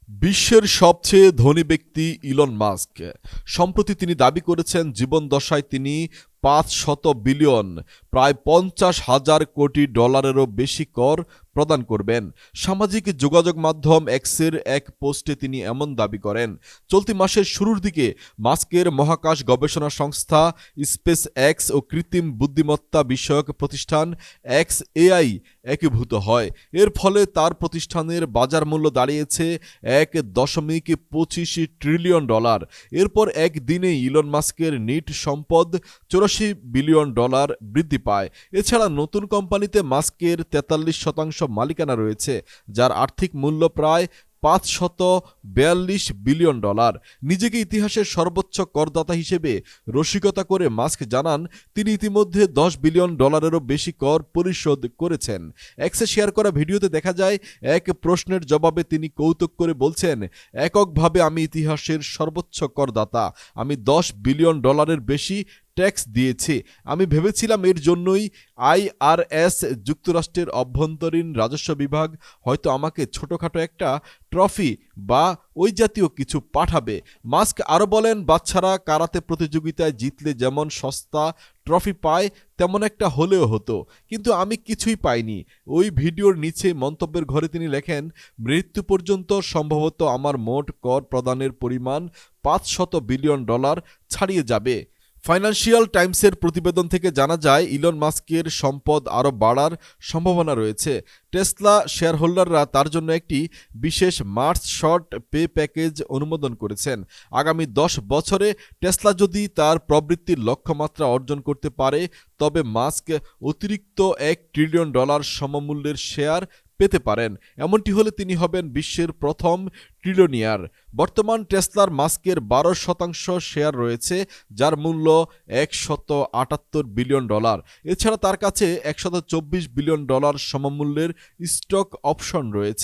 বিশ্বের সবচেয়ে ধনী ব্যক্তি ইলন মাস্ক। সম্প্রতি তিনি দাবি করেছেন জীবনদশায় তিনি ৫০০ বিলিয়ন প্রায় ৫০,০০০ কোটি ডলারেরও বেশি কর প্রদান করবেন। সামাজিক যোগাযোগ মাধ্যম এক্সের এক পোস্টে তিনি এমন দাবি করেন। চলতি মাসের শুরুর দিকে মাস্কের মহাকাশ গবেষণা সংস্থা স্পেস এক্স ও কৃত্রিম বুদ্ধিমত্তা বিষয়ক প্রতিষ্ঠান এক্স এআই একীভূত হয়। এর ফলে তার প্রতিষ্ঠানের বাজার মূল্য দাঁড়িয়েছে ১.২৫ ট্রিলিয়ন ডলার। এরপর একদিনে ইলন মাস্কের নিট সম্পদ ৮৪ বিলিয়ন ডলার বৃদ্ধি পায়। এছাড়া নতুন কোম্পানিতে মাস্কের ৪৩% মালিকানা রয়েছে, যার আর্থিক মূল্য প্রায় ৫৪২ বিলিয়ন ডলার। নিজেকে ইতিহাসের সর্বোচ্চ করদাতা হিসেবে রসিকতা করে মাস্ক জানান তিনি ইতিমধ্যে ১০ বিলিয়ন ডলারেরও বেশি কর পরিশোধ করেছেন। এক্সে শেয়ার করা ভিডিওতে দেখা যায় এক প্রশ্নের জবাবে তিনি কৌতুক করে বলছেন, এককভাবে আমি ইতিহাসের সর্বোচ্চ করদাতা। আমি ১০ বিলিয়ন ডলারের বেশি ট্যাক্স দিয়েছি। আমি ভেবেছিলাম এর জন্যই আইআরএস, যুক্তরাষ্ট্রের অভ্যন্তরীণ রাজস্ব বিভাগ হয়তো আমাকে ছোটখাটো একটা ট্রফি বা ওই জাতীয় কিছু পাঠাবে। মাস্ক আরও বলেন, বাচ্চারা কারাতে প্রতিযোগিতায় জিতলে যেমন সস্তা ট্রফি পায় তেমন একটা হলেও হতো, কিন্তু আমি কিছুই পাইনি। ওই ভিডিওর নিচে মন্তব্যের ঘরে তিনি লেখেন, মৃত্যু পর্যন্ত সম্ভবত আমার মোট কর প্রদানের পরিমাণ ৫০০ বিলিয়ন ডলার ছাড়িয়ে যাবে। ফাইন্যান্সিয়াল টাইমসের প্রতিবেদন থেকে জানা যায় ইলন মাস্কের সম্পদ আরও বাড়ার সম্ভাবনা রয়েছে। টেসলা শেয়ারহোল্ডাররা তার জন্য একটি বিশেষ মার্চ শর্ট পে প্যাকেজ অনুমোদন করেছেন। আগামী ১০ বছরে টেসলা যদি তার প্রবৃত্তির লক্ষ্যমাত্রা অর্জন করতে পারে, তবে মাস্ক অতিরিক্ত ১ ট্রিলিয়ন ডলার সমমূল্যের শেয়ার পেতে পারেন। এমনটি হলে তিনি হবেন বিশ্বের প্রথম ট্রিলিয়নিয়ার। বর্তমান টেসলার মাস্কের ১২% শেয়ার রয়েছে, যার মূল্য ১৭৮ বিলিয়ন ডলার। এছাড়া তার কাছে ১২৪ বিলিয়ন ডলার সমমূল্যের স্টক অপশন রয়েছে।